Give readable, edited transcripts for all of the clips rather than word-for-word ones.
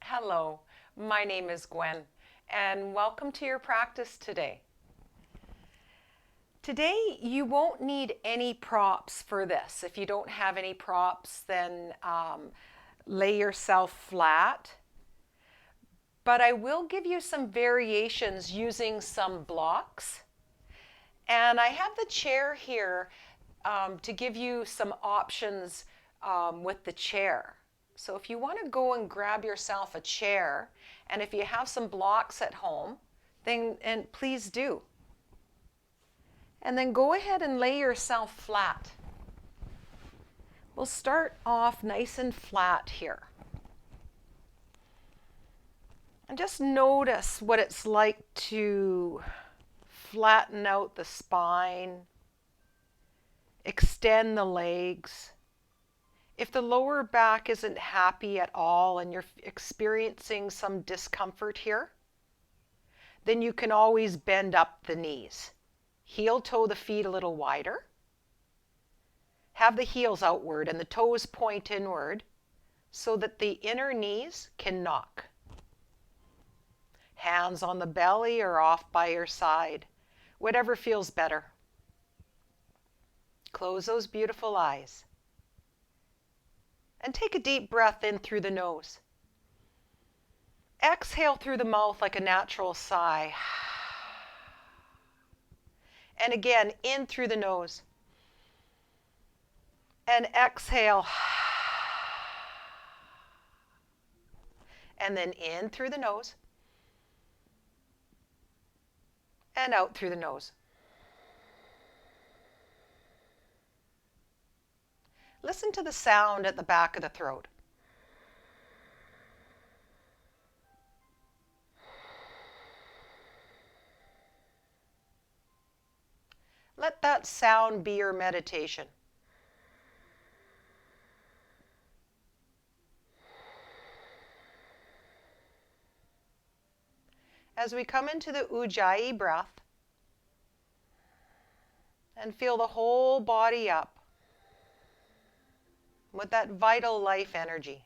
Hello, my name is Gwen, and welcome to your practice today. Today, you won't need any props for this. If you don't have any props, then lay yourself flat. But I will give you some variations using some blocks. And I have the chair here to give you some options with the chair. So if you want to go and grab yourself a chair, and if you have some blocks at home, then please do. And then go ahead and lay yourself flat. We'll start off nice and flat here. And just notice what it's like to flatten out the spine, extend the legs. If the lower back isn't happy at all and you're experiencing some discomfort here, then you can always bend up the knees. Heel toe the feet a little wider. Have the heels outward and the toes point inward so that the inner knees can knock. Hands on the belly or off by your side, whatever feels better. Close those beautiful eyes. And take a deep breath in through the nose. Exhale through the mouth like a natural sigh. And again, in through the nose. And exhale. And then in through the nose. And out through the nose. Listen to the sound at the back of the throat. Let that sound be your meditation. As we come into the Ujjayi breath and feel the whole body up with that vital life energy.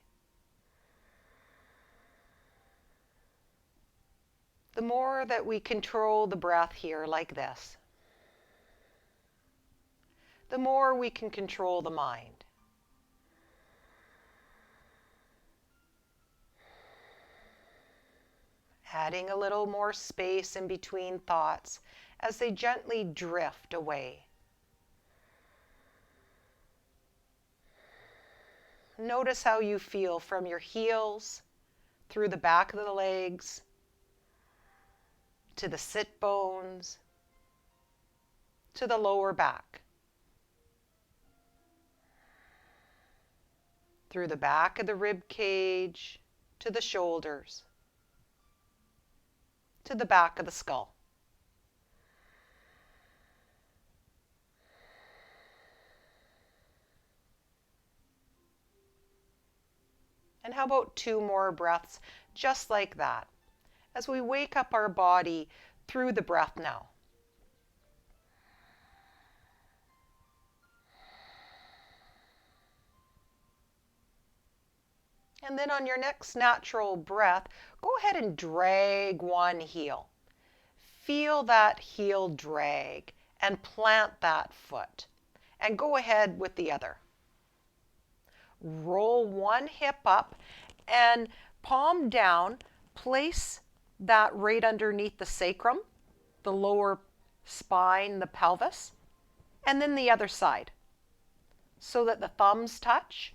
The more that we control the breath here like this, the more we can control the mind. Adding a little more space in between thoughts as they gently drift away. Notice how you feel from your heels, through the back of the legs, to the sit bones, to the lower back. Through the back of the rib cage, to the shoulders, to the back of the skull. And how about 2 more breaths just like that, as we wake up our body through the breath now. And then on your next natural breath, go ahead and drag one heel. Feel that heel drag and plant that foot. And go ahead with the other. Roll one hip up and palm down. Place that right underneath the sacrum, the lower spine, the pelvis. And then the other side. So that the thumbs touch.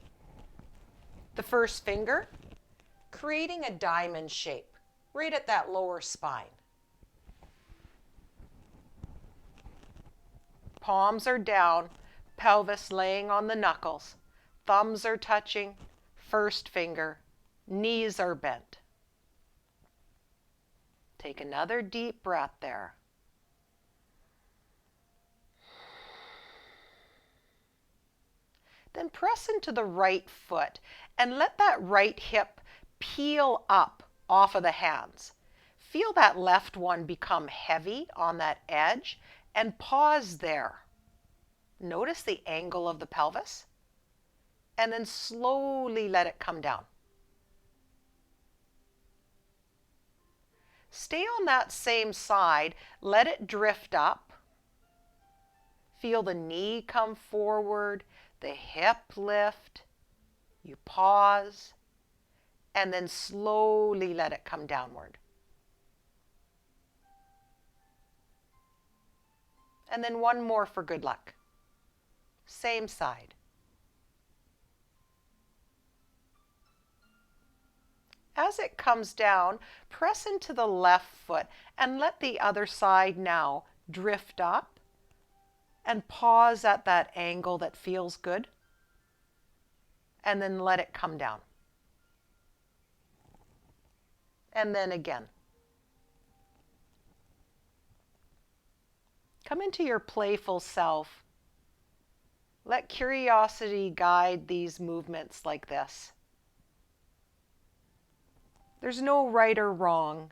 The first finger, creating a diamond shape right at that lower spine. Palms are down, pelvis laying on the knuckles. Thumbs are touching, first finger, knees are bent. Take another deep breath there. Then press into the right foot and let that right hip peel up off of the hands. Feel that left one become heavy on that edge and pause there. Notice the angle of the pelvis. And then slowly let it come down. Stay on that same side. Let it drift up. Feel the knee come forward, the hip lift. You pause, and then slowly let it come downward. And then one more for good luck. Same side. As it comes down, press into the left foot and let the other side now drift up. And pause at that angle that feels good. And then let it come down. And then again. Come into your playful self. Let curiosity guide these movements like this. There's no right or wrong.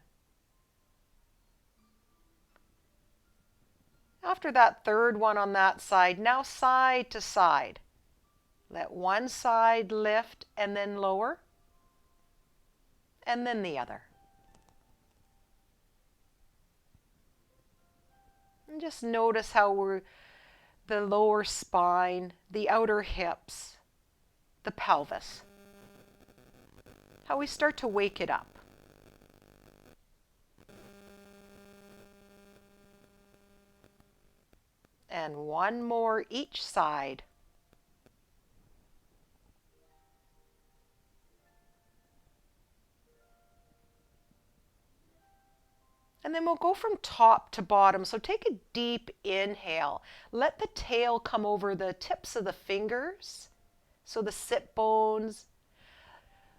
After that third one on that side, now side to side. Let one side lift and then lower, and then the other. And just notice how the lower spine, the outer hips, the pelvis, how we start to wake it up. And one more each side. And then we'll go from top to bottom. So take a deep inhale. Let the tail come over the tips of the fingers. So the sit bones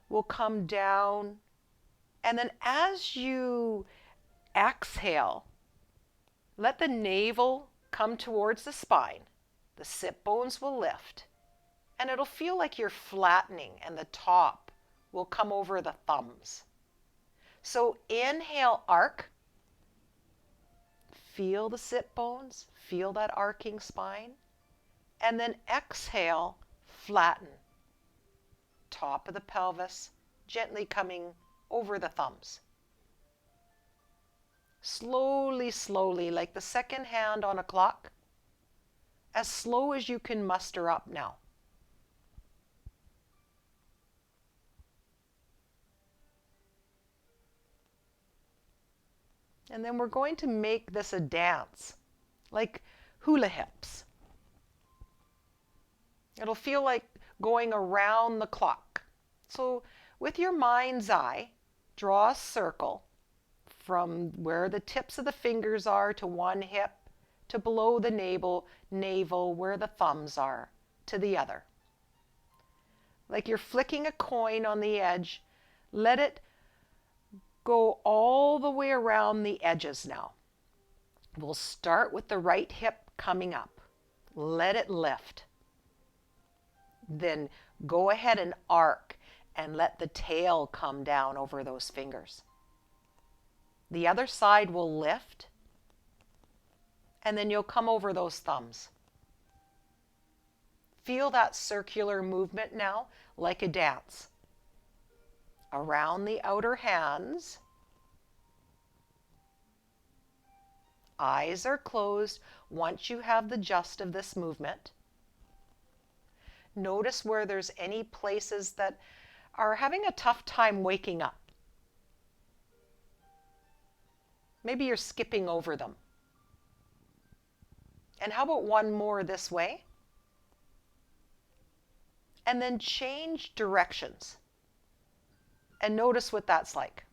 will come down. And then as you exhale, let the navel come towards the spine. The sit bones will lift. And it'll feel like you're flattening, and the top will come over the thumbs. So inhale, arc. Feel the sit bones, feel that arcing spine. And then exhale, flatten. Top of the pelvis, gently coming over the thumbs. Slowly, slowly, like the second hand on a clock. As slow as you can muster up now. And then we're going to make this a dance, like hula hips. It'll feel like going around the clock. So with your mind's eye, draw a circle from where the tips of the fingers are to one hip, to below the navel where the thumbs are, to the other. Like you're flicking a coin on the edge, let it go all the way around the edges now. We'll start with the right hip coming up. Let it lift. Then go ahead and arc and let the tail come down over those fingers. The other side will lift, and then you'll come over those thumbs. Feel that circular movement now, like a dance. Around the outer hands. Eyes are closed once you have the gist of this movement. Notice where there's any places that are having a tough time waking up. Maybe you're skipping over them. And how about one more this way? And then change directions. And notice what that's like.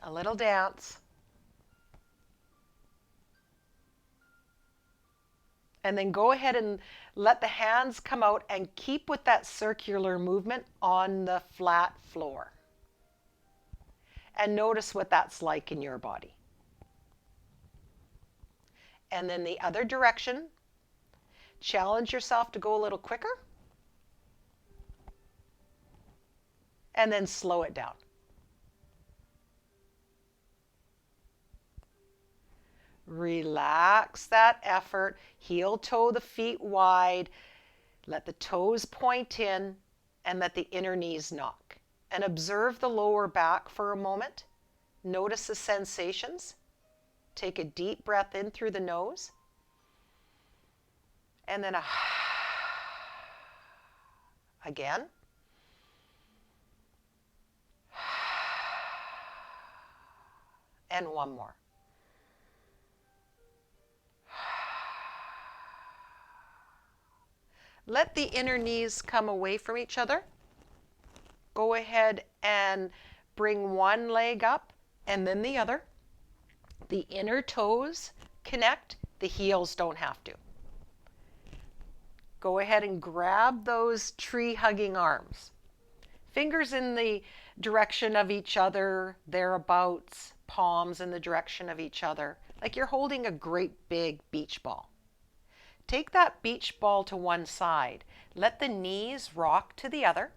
A little dance. And then go ahead and let the hands come out and keep with that circular movement on the flat floor. And notice what that's like in your body. And then the other direction. Challenge yourself to go a little quicker. And then slow it down. Relax that effort. Heel toe the feet wide. Let the toes point in and let the inner knees knock. And observe the lower back for a moment. Notice the sensations. Take a deep breath in through the nose. And then again. And one more. Let the inner knees come away from each other. Go ahead and bring one leg up and then the other. The inner toes connect, the heels don't have to. Go ahead and grab those tree-hugging arms. Fingers in the direction of each other, thereabouts, palms in the direction of each other, like you're holding a great big beach ball. Take that beach ball to one side. Let the knees rock to the other.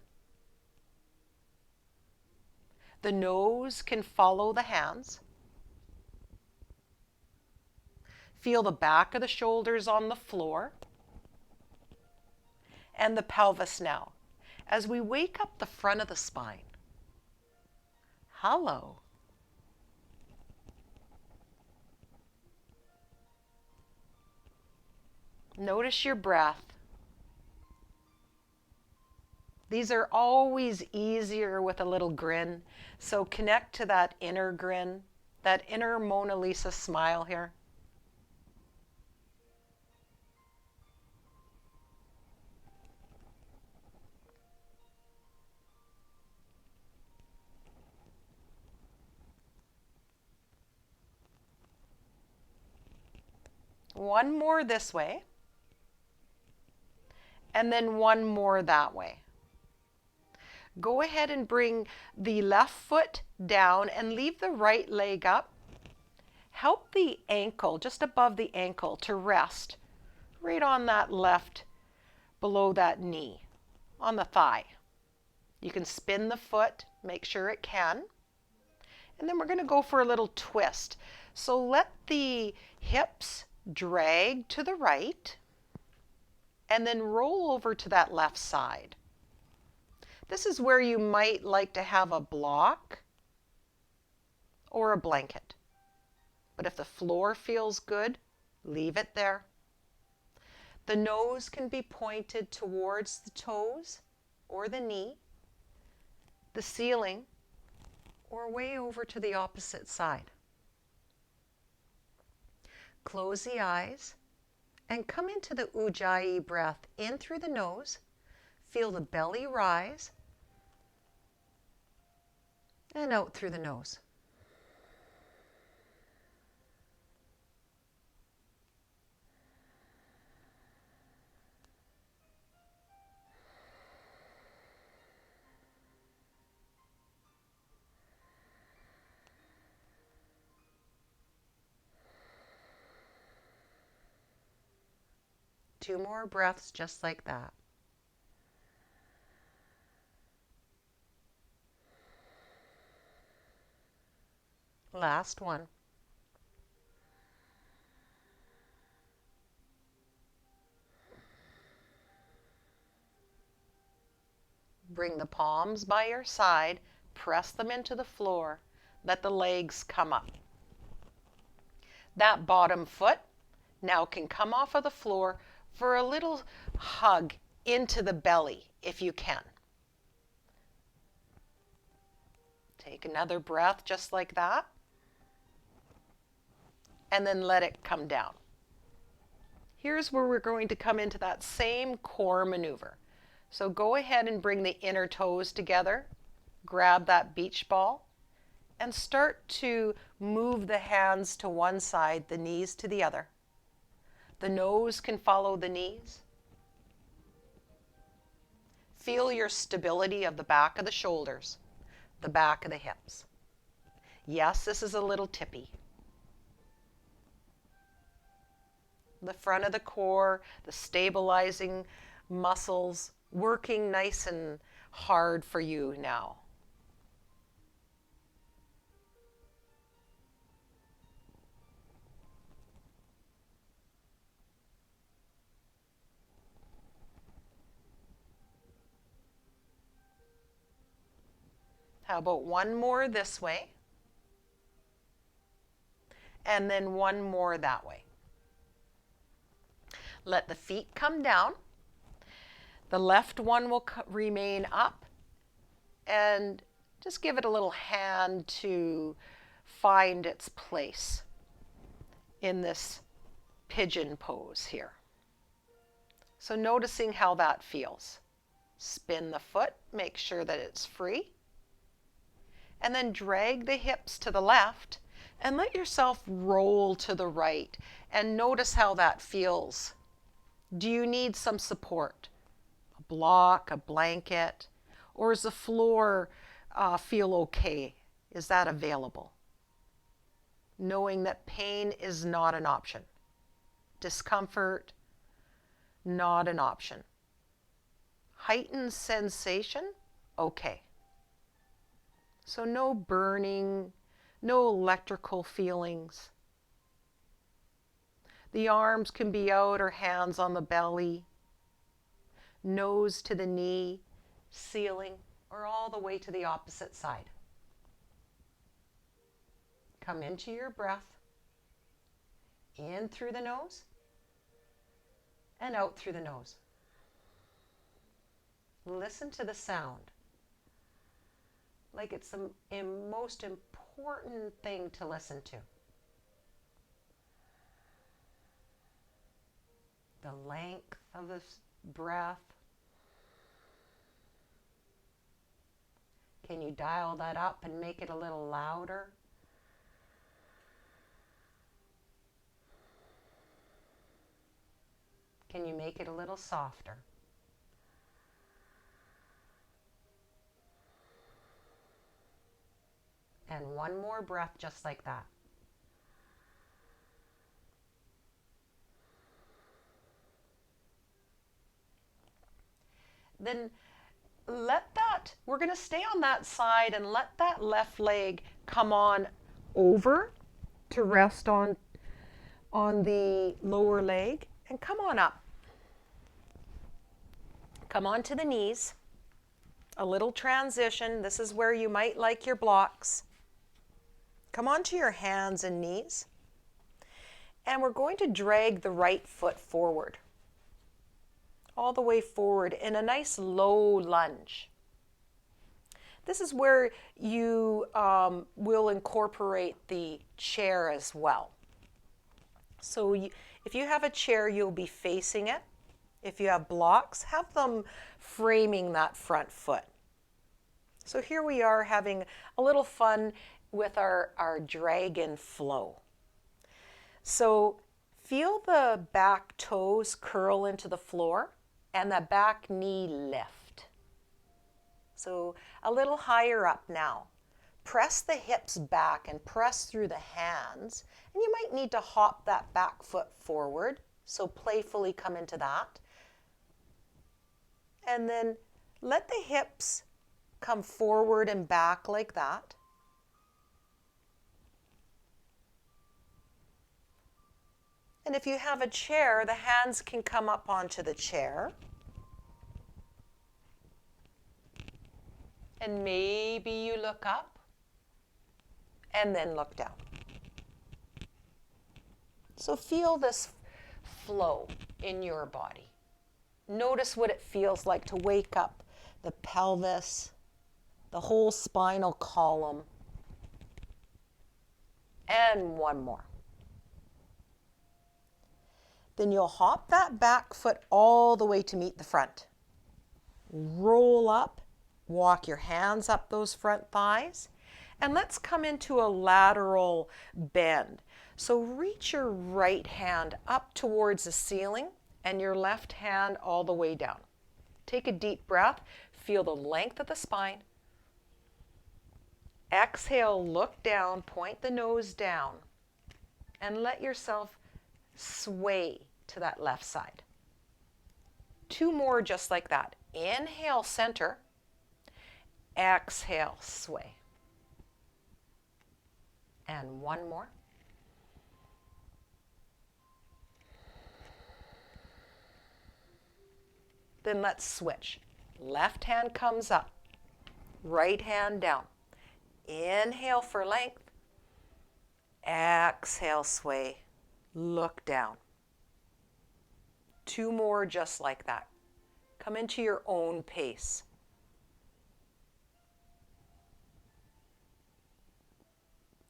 The nose can follow the hands. Feel the back of the shoulders on the floor. And the pelvis now. As we wake up the front of the spine. Hello. Notice your breath. These are always easier with a little grin. So connect to that inner grin, that inner Mona Lisa smile here. One more this way. And then one more that way. Go ahead and bring the left foot down and leave the right leg up. Help the ankle, just above the ankle, to rest right on that left, below that knee, on the thigh. You can spin the foot, make sure it can. And then we're going to go for a little twist. So let the hips drag to the right and then roll over to that left side. This is where you might like to have a block or a blanket. But if the floor feels good, leave it there. The nose can be pointed towards the toes or the knee, the ceiling, or way over to the opposite side. Close the eyes and come into the Ujjayi breath in through the nose. Feel the belly rise and out through the nose. Two more breaths just like that. Last one. Bring the palms by your side, press them into the floor, let the legs come up. That bottom foot now can come off of the floor for a little hug into the belly if you can. Take another breath just like that. And then let it come down. Here's where we're going to come into that same core maneuver. So go ahead and bring the inner toes together. Grab that beach ball and start to move the hands to one side, the knees to the other. The nose can follow the knees. Feel your stability of the back of the shoulders, the back of the hips. Yes, this is a little tippy. The front of the core, the stabilizing muscles, working nice and hard for you now. How about one more this way? And then one more that way. Let the feet come down. The left one will remain up. And just give it a little hand to find its place in this pigeon pose here. So noticing how that feels. Spin the foot, make sure that it's free. And then drag the hips to the left and let yourself roll to the right and notice how that feels. Do you need some support? A block, a blanket, or does the floor feel okay? Is that available? Knowing that pain is not an option. Discomfort, not an option. Heightened sensation, okay. So no burning, no electrical feelings. The arms can be out or hands on the belly, nose to the knee, ceiling, or all the way to the opposite side. Come into your breath, in through the nose, and out through the nose. Listen to the sound. Like it's the most important thing to listen to. The length of the breath. Can you dial that up and make it a little louder? Can you make it a little softer? And one more breath just like that. Then we're going to stay on that side and let that left leg come on over to rest on the lower leg and come on up. Come on to the knees. A little transition. This is where you might like your blocks. Come onto your hands and knees. And we're going to drag the right foot forward. All the way forward in a nice low lunge. This is where you will incorporate the chair as well. So if you have a chair, you'll be facing it. If you have blocks, have them framing that front foot. So here we are having a little fun with our dragon flow. So feel the back toes curl into the floor and the back knee lift. So a little higher up now. Press the hips back and press through the hands. And you might need to hop that back foot forward. So playfully come into that. And then let the hips come forward and back like that. And if you have a chair, the hands can come up onto the chair. And maybe you look up and then look down. So feel this flow in your body. Notice what it feels like to wake up the pelvis, the whole spinal column. And one more. Then you'll hop that back foot all the way to meet the front. Roll up, walk your hands up those front thighs, and let's come into a lateral bend. So reach your right hand up towards the ceiling and your left hand all the way down. Take a deep breath, feel the length of the spine. Exhale, look down, point the nose down, and let yourself sway to that left side. Two more just like that. Inhale, center. Exhale, sway. And one more. Then let's switch. Left hand comes up. Right hand down. Inhale for length. Exhale, sway. Look down. 2 more just like that. Come into your own pace.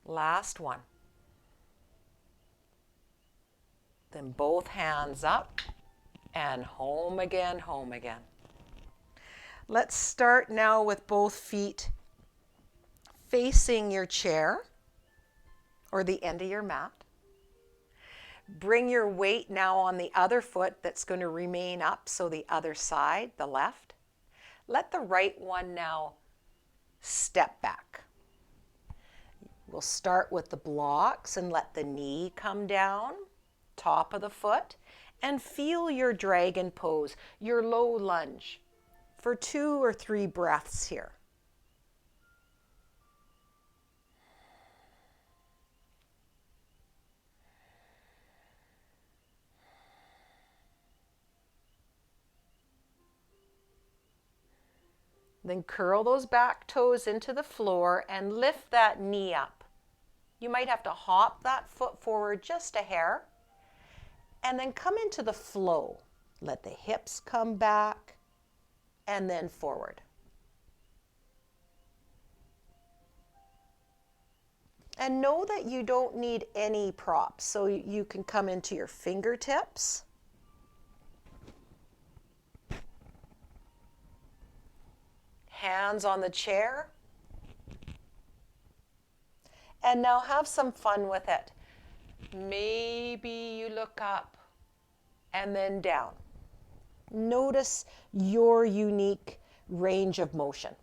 Last one. Then both hands up and home again, home again. Let's start now with both feet facing your chair or the end of your mat. Bring your weight now on the other foot that's going to remain up, so the other side, the left. Let the right one now step back. We'll start with the blocks and let the knee come down, top of the foot, and feel your dragon pose, your low lunge, for 2 or 3 breaths here. Then curl those back toes into the floor and lift that knee up. You might have to hop that foot forward just a hair and then come into the flow. Let the hips come back and then forward. And know that you don't need any props, so you can come into your fingertips. Hands on the chair. And now have some fun with it. Maybe you look up and then down. Notice your unique range of motion.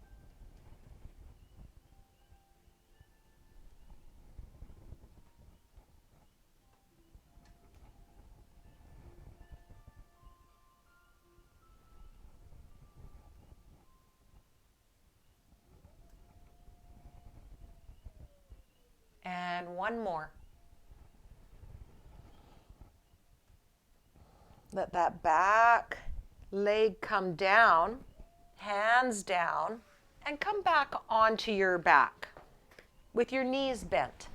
And one more. Let that back leg come down, hands down, and come back onto your back with your knees bent.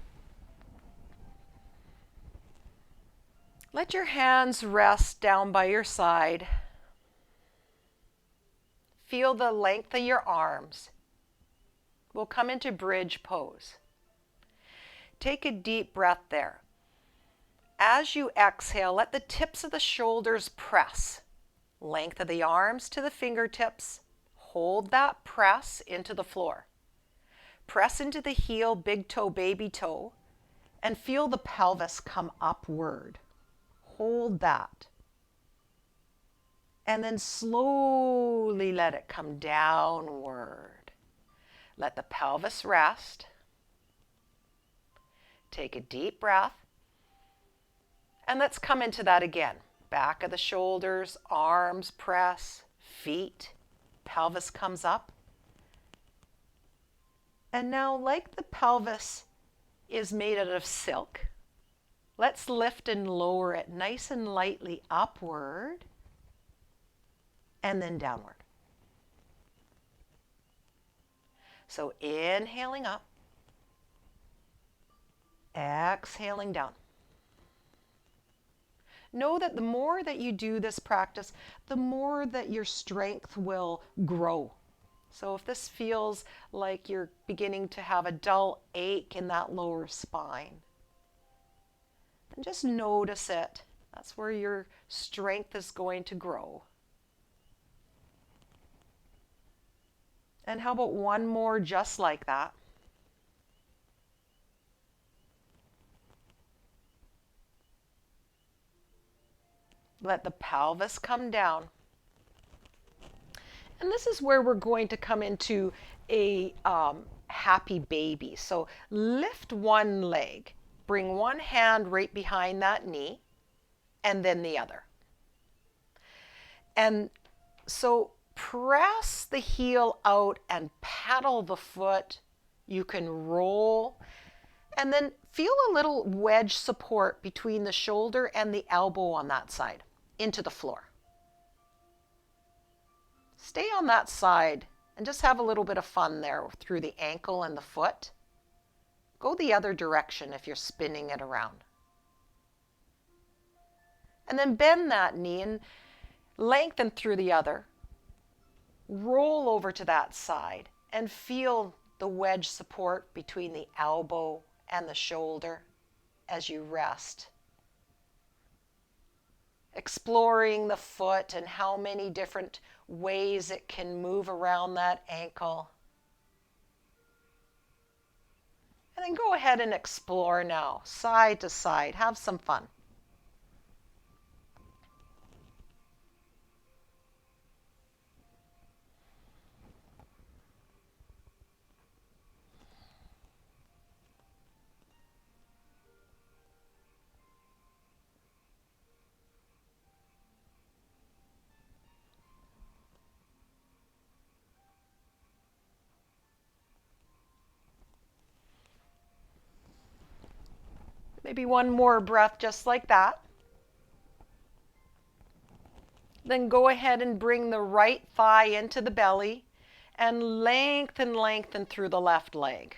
Let your hands rest down by your side. Feel the length of your arms. We'll come into bridge pose. Take a deep breath there. As you exhale, let the tips of the shoulders press. Length of the arms to the fingertips. Hold that press into the floor. Press into the heel, big toe, baby toe, and feel the pelvis come upward. Hold that. And then slowly let it come downward. Let the pelvis rest. Take a deep breath. And let's come into that again. Back of the shoulders, arms press, feet, pelvis comes up. And now, like the pelvis is made out of silk, let's lift and lower it nice and lightly upward and then downward. So inhaling up, exhaling down. Know that the more that you do this practice, the more that your strength will grow. So if this feels like you're beginning to have a dull ache in that lower spine, then just notice it. That's where your strength is going to grow. And how about one more just like that? Let the pelvis come down. And this is where we're going to come into a happy baby. So lift one leg, bring one hand right behind that knee, and then the other. And so press the heel out and pedal the foot. You can roll. And then feel a little wedge support between the shoulder and the elbow on that side into the floor. Stay on that side And just have a little bit of fun there through the ankle and the foot. Go the other direction if you're spinning it around. And then bend that knee and lengthen through the other. Roll over to that side and feel the wedge support between the elbow and the shoulder as you rest. Exploring the foot and how many different ways it can move around that ankle. And then go ahead and explore now, side to side. Have some fun. Maybe one more breath just like that. Then go ahead and bring the right thigh into the belly and lengthen through the left leg.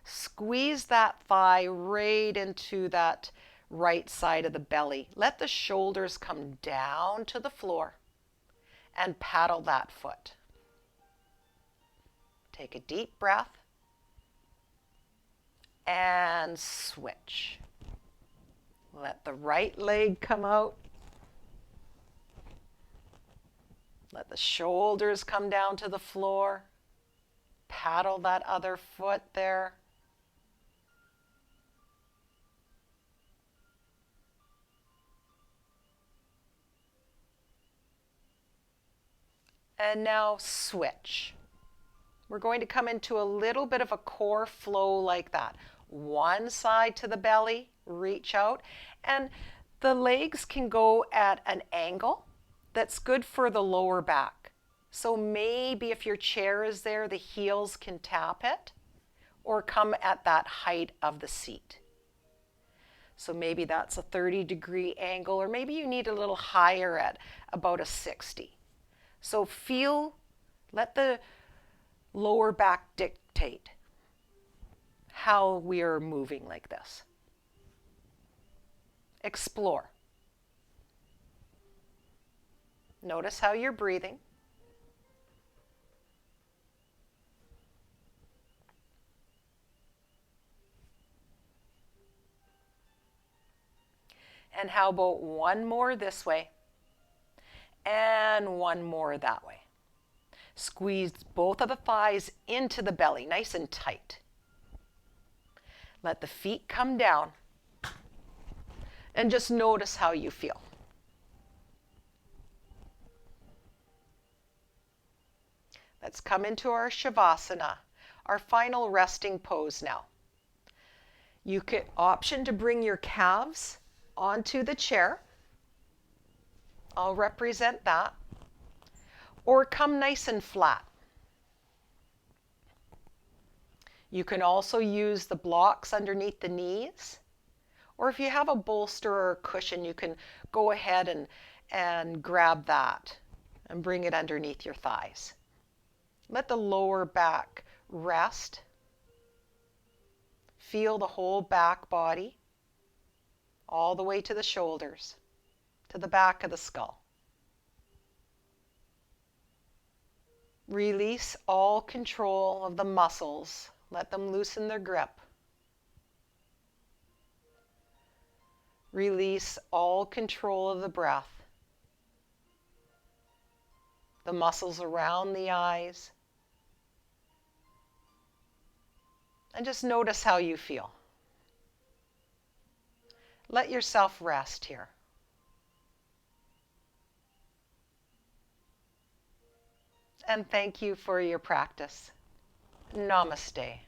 Squeeze that thigh right into that right side of the belly. Let the shoulders come down to the floor and paddle that foot. Take a deep breath and switch. Let the right leg come out. Let the shoulders come down to the floor. Paddle that other foot there. And now switch. We're going to come into a little bit of a core flow like that. One side to the belly, reach out, and the legs can go at an angle that's good for the lower back. So maybe if your chair is there, the heels can tap it or come at that height of the seat. So maybe that's a 30-degree angle, or maybe you need a little higher at about a 60. So let the lower back dictate how we are moving like this. Explore. Notice how you're breathing. And how about one more this way and one more that way. Squeeze both of the thighs into the belly, nice and tight. Let the feet come down and just notice how you feel. Let's come into our Shavasana, our final resting pose now. You can option to bring your calves onto the chair. I'll represent that. Or come nice and flat. You can also use the blocks underneath the knees. Or if you have a bolster or a cushion, you can go ahead and grab that and bring it underneath your thighs. Let the lower back rest. Feel the whole back body all the way to the shoulders, to the back of the skull. Release all control of the muscles. Let them loosen their grip. Release all control of the breath. The muscles around the eyes. And just notice how you feel. Let yourself rest here. And thank you for your practice. Namaste.